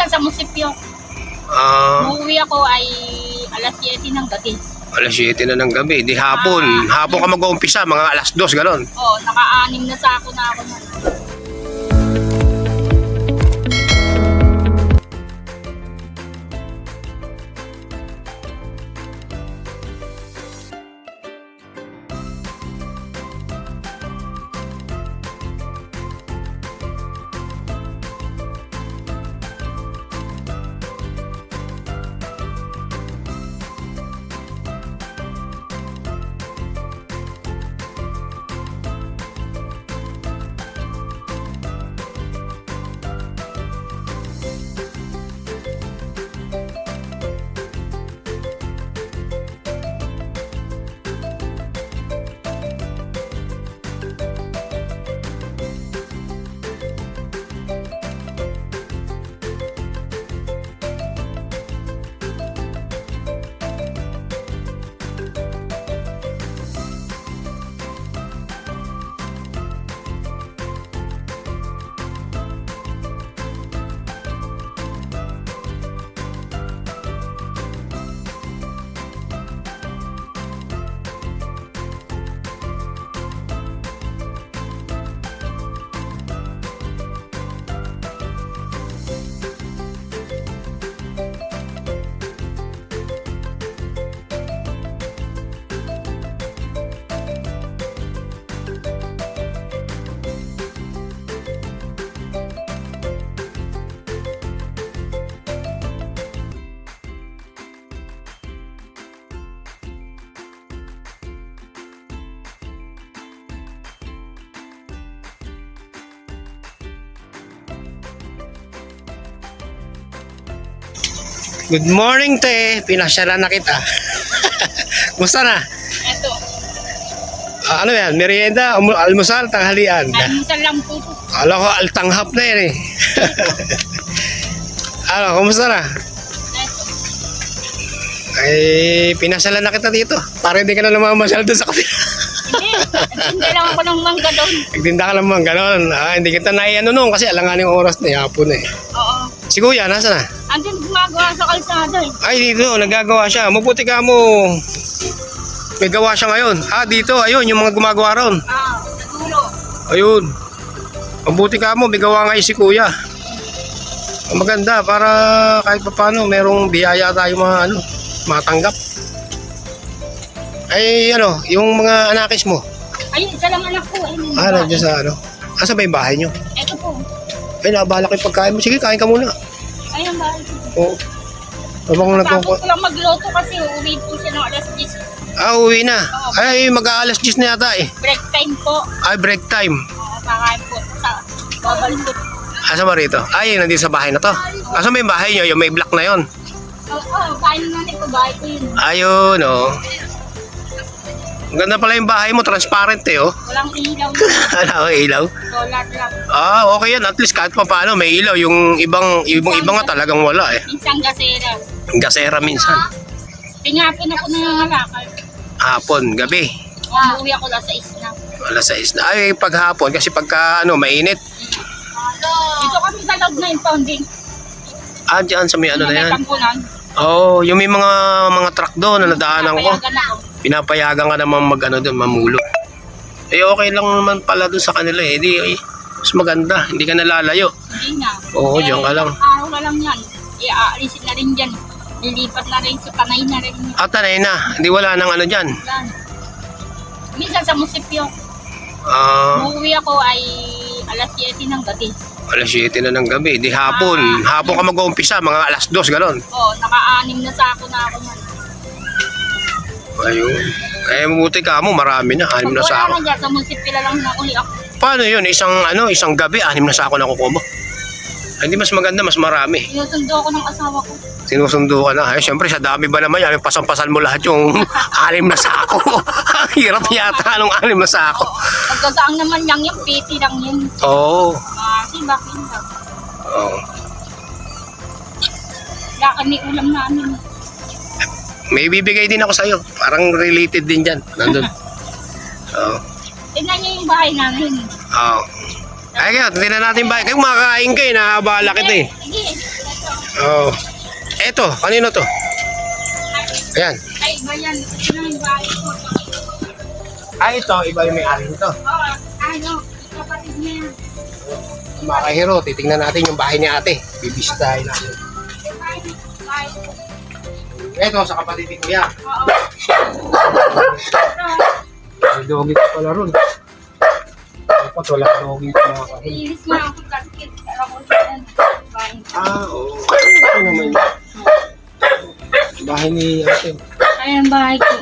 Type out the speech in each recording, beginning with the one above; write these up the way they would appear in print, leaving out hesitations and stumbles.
Minsan sa munisipyo. Umuwi ako ay alas 7 ng gabi. Alas 7 na ng gabi. Di hapon. Hapon ka mag-uumpisa, mga alas 2, gano'n. Oo, naka-6 na sako na ako na. Good morning, te. Pinasyalan na kita. Musta na? Eto, Ano yan? Merienda, almusal, tanghalian. almusal lang po. Alam ko, altanghap na yan eh. Ano, kumusta na? Eto, Ay, pinasyalan na kita dito. Para hindi ka na namamasyal doon sa kapila. hindi lang ako ng mangga doon. Nagtinda ka naman, gano'n. Hindi kita naiano noon kasi alanganin yung oras na hapon eh. Oo. Si Kuya, nasa na? Andun gumagawa sa kalsada eh. Ay, dito, nagagawa siya. Mabuti ka mo. May gawa siya ngayon. Dito, ayun, yung mga gumagawa ron. Sa dulo. Ayun. Mabuti ka mo, may gawa nga si Kuya. Maganda para kahit pa paano, merong biyaya tayo matanggap. Ay, yung mga anakis mo. Ayun, isa lang anak ko. Ayun, Nandiyan sa asa ba yung bahay nyo? Eto po. Ay, naabala ko yung pagkain mo. Sige, kain ka muna. Ayun, bahay. Oo. Habang Tapos ko lang magluto kasi uuwi po siya ng alas 10. uwi na. Ay, mag-aalas 10 na yata eh. Break time po. Ay, break time. Oo, kakain po sa babalik po. Asa ba rito? Ay, nandito sa bahay na to. Asa may bahay nyo? Yung may block na yon. Oo, kain na natin ko. Bahay ko yun. Ayun, oh. Ang ganda pala yung bahay mo, transparent eh, oh. Walang ilaw. Wala ko ilaw. Solar lang. Okay yan. At least kahit pa paano may ilaw. Yung ibang nga talagang wala eh. Minsan gasera. Gasera minsan. Tinapon ako nangangalakal. Hapon, gabi. Umuwi ako lang sa isla. Alas 6 na. Ay, paghapon. Kasi pagka mainit. Dito kami sa loob na impounding. Diyan sa may na yan. Tampunan. Yung may mga truck doon na nadaanan ko. Papayagan ako. Pinapayagan ka naman doon, mamulot. Okay lang naman pala doon sa kanila eh. Mas maganda. Hindi ka nalalayo. Hindi na. Oo, diyan ka lang. Araw ka lang yan. Aalisin na rin dyan. Lilipat na rin sa Tanay na rin. Tanay na. Hindi wala nang dyan. Yan. Minsan sa munisipyo. Umuwi ako ay alas 7 ng gabi. Alas 7 na ng gabi. Di hapon. Hapon ka mag-uumpisa, mga alas 2, gano'n. Oo, naka-6 na sako na ako man. Ayun. Mabuti ka mo, marami na. 6 na sako. Wala na dyan, sa munisipyo lang na uli ako. Paano yun? Isang gabi, 6 na sako na kukuha mo. Hindi mas maganda, mas marami. Sinusundo ako ng asawa ko. Sinusundo ka na. Siyempre, sa dami ba naman yan? Pasampasan mo lahat yung 6 na sako. Ang hirap yata nung 6 na sako. Pagkagaang naman lang yung piti lang yun. Oo. Kasi bakit lang. Oo. Wala kami ulam namin. May bibigay din ako sa'yo. Parang related din dyan. Nandun. Oo. Tignan niyo yung bahay namin. Oo. Ay, kaya, tingnan natin ba? Kaya makakain kayo, nahabala kita eh. Sige. Oh. Eto, kanino to? Ayan. Ay, iba yan. Ito na yung bahay ko. Ito, iba yung may-ari nito. Oo, ano, kapatid niya. Mga kahiro, titingnan natin yung bahay ni ate. Bibisitahin natin. Bahay ko. Eto, sa kapatid ni Kuya. Oo. May doggy pa pala ron. Dapat wala doggy pa mga kahiro. Iinis nga ako kasi alam ko yan. Bahay ko. Oo. Ito naman yun. Bahay ni ate. Ayan, bahay ko.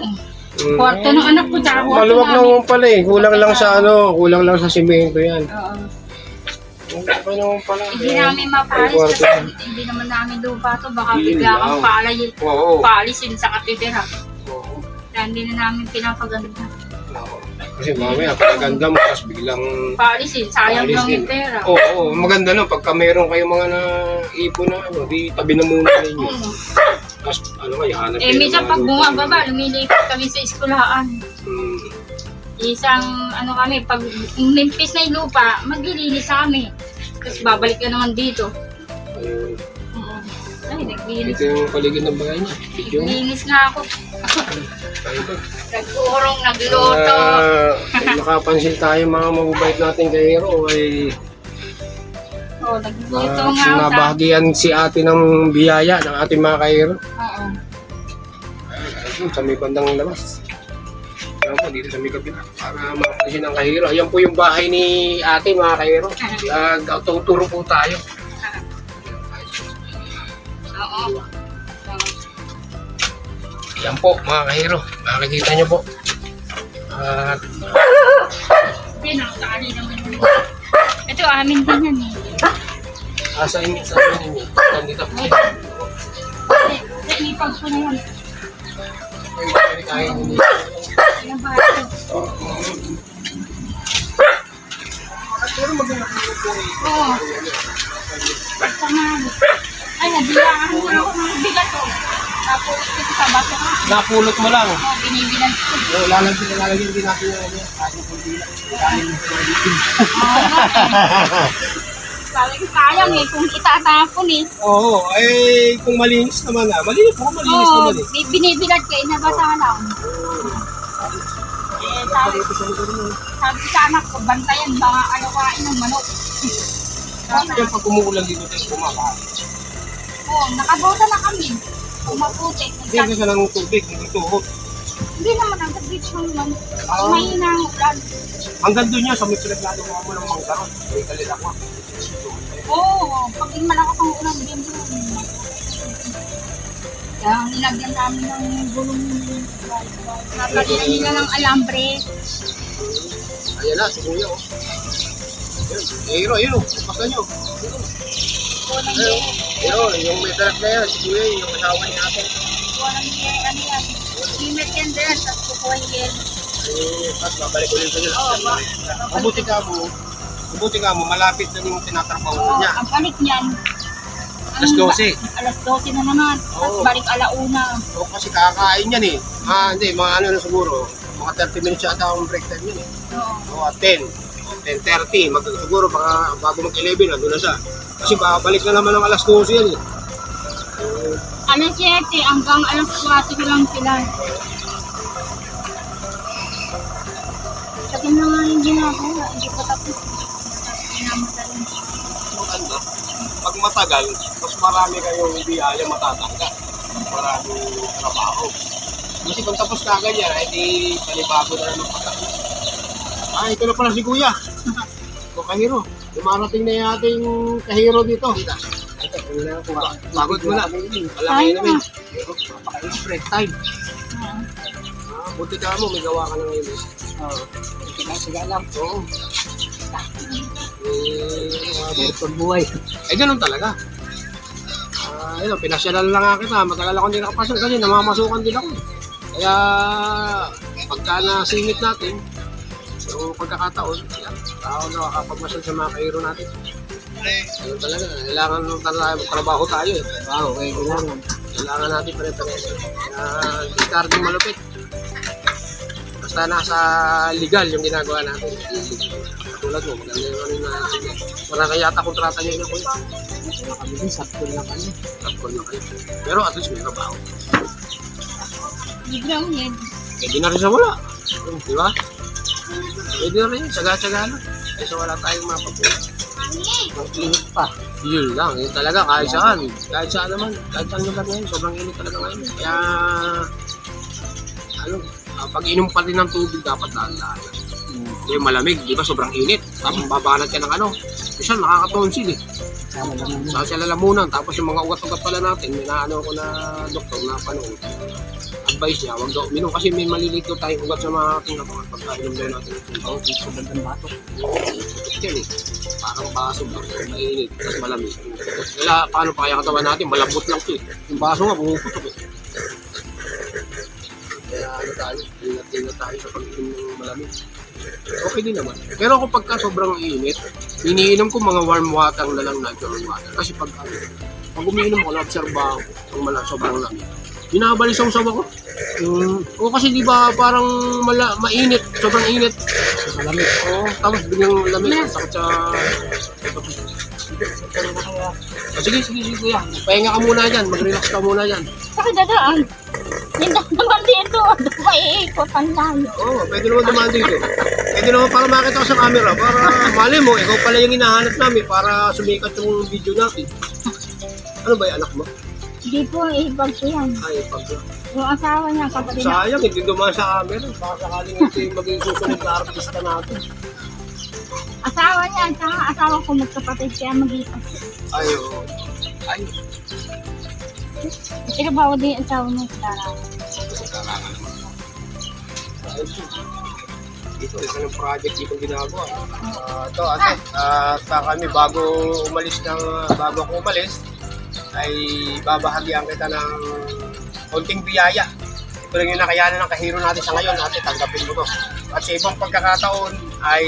Kwarto ng anak ko, tsaka kwarto Maluwag namin. naman pala eh. Kulang lang sa simento yan. Oo. Okay naman pala. Hindi namin mapalis kasi hindi naman namin lupa to. Baka Yun bigla kang lang. Oo. paalisin sa katitira. Oo. Kaya hindi na namin pinapaganda. Kasi mamaya, pagkaganda mo, tapos biglang... Paalisin, sayang lang Paalisin. yung pera. Oo, maganda no. Pagka meron kayong mga naipon na ano, di tabi na muna ninyo. Oo. Tapos ano nga, hanap Minsan pag bumababa, lumilipat kami sa eskulahan. Isang ano kami, pag limpis na yung lupa, maglilinis kami. Tapos babalik ka naman dito. Oo. Ay, naglinis. Ito yung paligid ng bahay niya. Video mo. Naglinis nga ako. Ito. Nagurong, nagluto. Kung nakapansin tayo mga mababait natin kay Hero ay Oo, nagluto nga ako. nabahagian si ate ng biyaya ng ating mga kahiro. Oo. Ayun, sa may bandang labas. Ayan po, dito sa may kabila. Para makapansin ng kahiro. Ayan po yung bahay ni ate mga kahiro. Tuturo po tayo. Oo. Ayan po mga kahiro. Makikita nyo po. At Pinakasali naman yun. Ito, amin din yan eh. sa inyo ninyo. Dito po. Ipag ko na yun. Kain ninyo. Ayan ba ito? Pero maganda po ito. Oo. Basta nga. Ay, nabilangan ko ako ng bigat oh. Tapos ito sa baso ka. Napulot mo lang. Oo, binibilan ko. Lalagyan din natin yung ano. Ating pagbilang. Sabi ko sayang eh, kung itatapon eh. Oo, kung malinis naman malinis Oo, naman eh. binibilan ko, inabasa lang. Eh, sabi sa anak ko, bantayan, baka alawain ng manok. Yung pag umuulan dito tayo kumakain. Oo, nakabota na kami. Umaputi. Hindi ka ng tubig, hindi tuhot. Hindi naman, ang beach mo naman. Mahina ang ulan. Hanggang doon niya, sa may sinaglado mo ng manggarot. May kalila ko. Oo, pag malakas ang ulan din doon. Kaya nilagyan namin ng gulong. Napalitan nila ng alambre. Ayan na, si Kuya oh. Ayun, ayun oh, basta nyo. Ayun, yung may dalag na yan, si Kuya, yung asawa niya ako. Kuha ng ano yan. Limit yan din, tapos kukuha yan. Tapos babalik ulit sa nila. Oo, Mabuti ka mo, malapit na yung tinatrabaho Oo, niya. ang balik niyan. Alas 12. Alas 12 na naman. Tapos Oo. balik alauna. So, kasi kakain yan eh. Hindi, mga ano na siguro. Mga 30 minutes yata ang break time yan eh. Oo. O, 10. 10:30. Siguro baka bago mag-11, nandun na siya. Kasi babalik na naman ng alas 12 yan eh. Alas 7 hanggang alas 4 lang sila. Sabi na nga yung ginagawa. Hindi ko tapos. Pinamagaling. Maganda. Pag matagal, mas marami kayong biyaya matatanggap. Maraming trabaho. Kasi kung tapos ka ganyan, hindi panibago na naman pagkakas. Ito na pala si Kuya. O kahiro. Dumarating na yung ating kahiro dito. Pagod mo na. Wala kayo namin. Pero napakain break time. Buti ka mo, may gawa ka na ngayon. Siga lang. Oo. Pagbuhay. Ganun talaga. Pinasyalan lang nga kita. Matagal ako hindi nakapasok kasi namamasukan din ako. Kaya pagka nasingit natin, yung pagkakataon, tao na makapagmasal sa mga kahiro natin. Ganun talaga. Kailangan trabaho tayo eh. Wow, okay, kailangan natin pare-pareho. Kaya discarding malupit. Basta nasa legal yung ginagawa natin. Tulad tulad mo, maganda yung ano na marami yata kontrata niya na ko yun. Nakabili, sakto lang kami. Tapos na kayo. Pero at least may trabaho. Libre ang yan. Pwede na rin sa wala. Di ba? Pwede na rin, saga-saga na. Kaysa wala tayong mapapula. Mag-init pa. Yun lang, yun talaga, kahit saan. Kahit saan naman, kahit saan lugar ngayon, sobrang init talaga ngayon. Kaya, ano, pag inom pa rin ng tubig, dapat dahan-dahan. Yung malamig, di ba, sobrang init. Tapos babanat ka ng ano. Minsan, nakakatonsil eh. Sama lang yun. Sa lalamunan, tapos yung mga ugat-ugat pala natin, may naano ko na doktor na panood. Advice niya, wag daw uminom kasi may maliliit daw tayong ugat sa mga ating mga pagkainom daw natin. Oo, sa bandang batok. Yan eh, parang baso ba, mainit, tapos malamig. Wala, paano pa kaya katawan natin, malambot lang ito eh. Yung baso nga, pumuputok eh. Kaya ano tayo, ingat-ingat tayo sa pag-inom ng malamig. Okay din naman. Pero kapag ka sobrang init, iniinom ko mga warm water na lang, natural water. Kasi pag umiinom ko, na-observa ako ng sobrang lamig. Binabalisaw-saw ako. O kasi di ba parang mainit, sobrang init. Malamig. Oo, tapos biglang lamig, sakit sa... Sige, kuya. Pahinga ka muna dyan, mag-relax ka muna dyan. Saka dadaan. Hindi naman dito. Maiikotan tayo. Oo, pwede naman dumaan dito. Pwede naman para makita ko sa camera, para mali mo, ikaw pala yung hinahanap namin para sumikat yung video natin. Ano ba yung anak mo? Hindi po ibag ko yan. Ay, pag Yung asawa niya, kapatid na. sayang, hindi dumaan sa camera. Baka sakaling ito yung maging susunod na artista natin. Asawa niya, saka asawa ko magkapatid kaya mag-iipag. Ay, oo. Ay, Trabaho din yung asawa niya sa daraw. kailangan naman. Ayos yun. Dito, isa ng project dito ginagawa. Ito, ate, kami bago ako umalis, ay babahagyan kita ng konting biyaya. Ito rin yung nakayanan ng kahiro natin sa ngayon, ate, tanggapin mo to. At sa ibang pagkakataon ay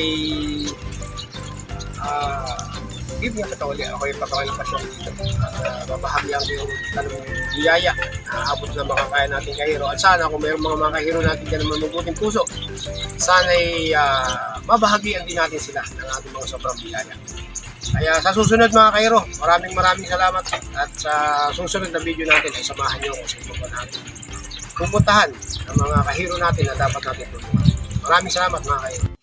give niya katawali. Ako yung patawal ng pasyon dito. Babahagyan ko yung tanong biyaya na abot na makakaya natin kahiro. At sana kung mayroong mga kahiro natin dyan naman mabuting puso, sana ay mabahagian din natin sila ng ating mga sobrang biyaya. Kaya sa susunod mga kahiro, maraming salamat at sa susunod na video natin ay samahan nyo ako sa ibang natin pupuntahan ng mga kahiro natin na dapat natin tulungan. Maraming salamat mga kahiro.